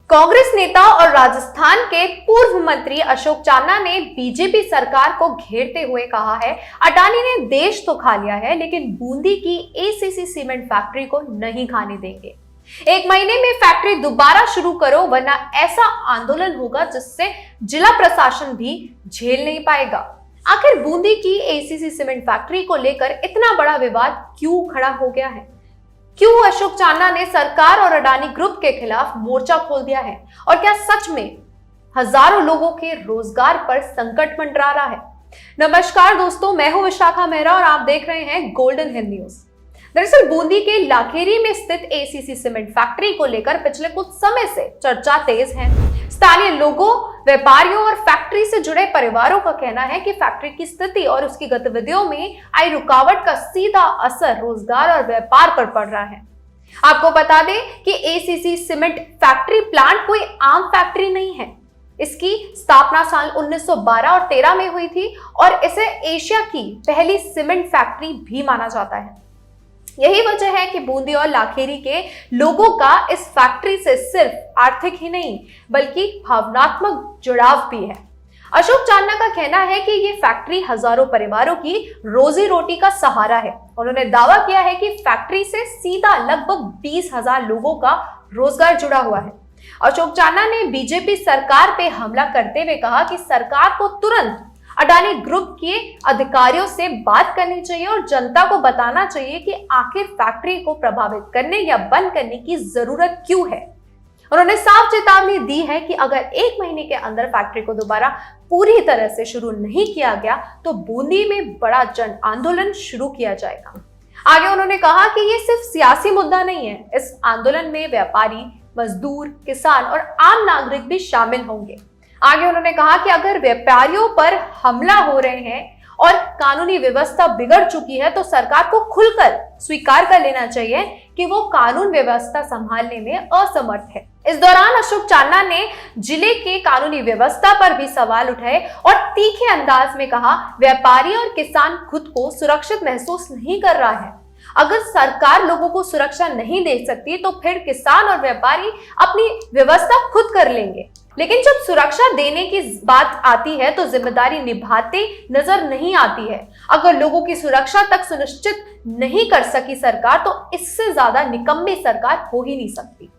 कांग्रेस नेता और राजस्थान के पूर्व मंत्री अशोक चांदना ने बीजेपी सरकार को घेरते हुए कहा है, अडानी ने देश तो खा लिया है लेकिन बूंदी की एसीसी सीमेंट फैक्ट्री को नहीं खाने देंगे। 1 महीने में फैक्ट्री दोबारा शुरू करो वरना ऐसा आंदोलन होगा जिससे जिला प्रशासन भी झेल नहीं पाएगा। आखिर बूंदी की एसीसी सीमेंट फैक्ट्री को लेकर इतना बड़ा विवाद क्यों खड़ा हो गया है? क्यों अशोक चांदना ने सरकार और अडानी ग्रुप के खिलाफ मोर्चा खोल दिया है और क्या सच में हजारों लोगों के रोजगार पर संकट मंडरा रहा है? नमस्कार दोस्तों, मैं हूं विशाखा मेहरा और आप देख रहे हैं गोल्डन हिंद न्यूज। दरअसल बूंदी के लाखेरी में स्थित एसीसी सीमेंट फैक्ट्री को लेकर पिछले कुछ समय से चर्चा तेज है। स्थानीय लोगों, व्यापारियों और फैक्ट्री से जुड़े परिवारों का कहना है कि फैक्ट्री की स्थिति और उसकी गतिविधियों में आई रुकावट का सीधा असर रोजगार और व्यापार पर पड़ रहा है। आपको बता दें कि एसीसी सीमेंट फैक्ट्री प्लांट कोई आम फैक्ट्री नहीं है। इसकी स्थापना साल 1912 और 13 में हुई थी और इसे एशिया की पहली सीमेंट फैक्ट्री भी माना जाता है। यही वजह है कि बूंदी और लाखेरी के लोगों का इस फैक्ट्री से सिर्फ आर्थिक ही नहीं बल्कि भावनात्मक जुड़ाव भी है। अशोक चांदना का कहना है कि ये फैक्ट्री हजारों परिवारों की रोजी रोटी का सहारा है। उन्होंने दावा किया है कि फैक्ट्री से सीधा लगभग 20,000 लोगों का रोजगार जुड़ा हुआ है। अशोक चांदना ने बीजेपी सरकार पे हमला करते हुए कहा कि सरकार को तुरंत अडानी ग्रुप के अधिकारियों से बात करनी चाहिए और जनता को बताना चाहिए कि आखिर फैक्ट्री को प्रभावित करने या बंद करने की जरूरत क्यों है। उन्होंने साफ चेतावनी दी है कि अगर 1 महीने के अंदर फैक्ट्री को दोबारा पूरी तरह से शुरू नहीं किया गया तो बूंदी में बड़ा जन आंदोलन शुरू किया जाएगा। आगे उन्होंने कहा कि ये सिर्फ सियासी मुद्दा नहीं है, इस आंदोलन में व्यापारी, मजदूर, किसान और आम नागरिक भी शामिल होंगे। आगे उन्होंने कहा कि अगर व्यापारियों पर हमला हो रहे हैं और कानूनी व्यवस्था बिगड़ चुकी है तो सरकार को खुलकर स्वीकार कर लेना चाहिए कि वो कानून व्यवस्था संभालने में असमर्थ है। इस दौरान अशोक चांदना ने जिले के कानूनी व्यवस्था पर भी सवाल उठाए और तीखे अंदाज में कहा, व्यापारी और किसान खुद को सुरक्षित महसूस नहीं कर रहा है। अगर सरकार लोगों को सुरक्षा नहीं दे सकती तो फिर किसान और व्यापारी अपनी व्यवस्था खुद कर लेंगे। लेकिन जब सुरक्षा देने की बात आती है तो जिम्मेदारी निभाते नजर नहीं आती है। अगर लोगों की सुरक्षा तक सुनिश्चित नहीं कर सकी सरकार तो इससे ज्यादा निकम्मी सरकार हो ही नहीं सकती।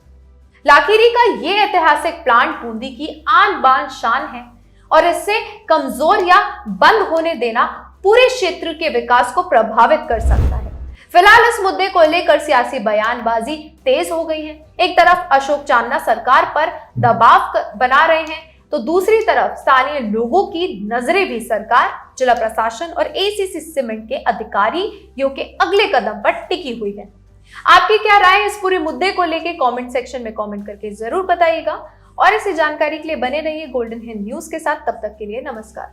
लाखेरी का ये ऐतिहासिक प्लांट बूंदी की आन बान शान है और इससे कमजोर या बंद होने देना पूरे क्षेत्र के विकास को प्रभावित कर सकता है। फिलहाल इस मुद्दे को लेकर सियासी बयानबाजी तेज हो गई है। एक तरफ अशोक चांदना सरकार पर दबाव बना रहे हैं तो दूसरी तरफ स्थानीय लोगों की नजरें भी सरकार, जिला प्रशासन और एसीसी सीमेंट के अधिकारियों के अगले कदम पर टिकी हुई है। आपकी क्या राय है इस पूरे मुद्दे को लेकर? कमेंट सेक्शन में कमेंट करके जरूर बताइएगा और इसी जानकारी के लिए बने रहिए गोल्डन हिंद न्यूज के साथ। तब तक के लिए नमस्कार।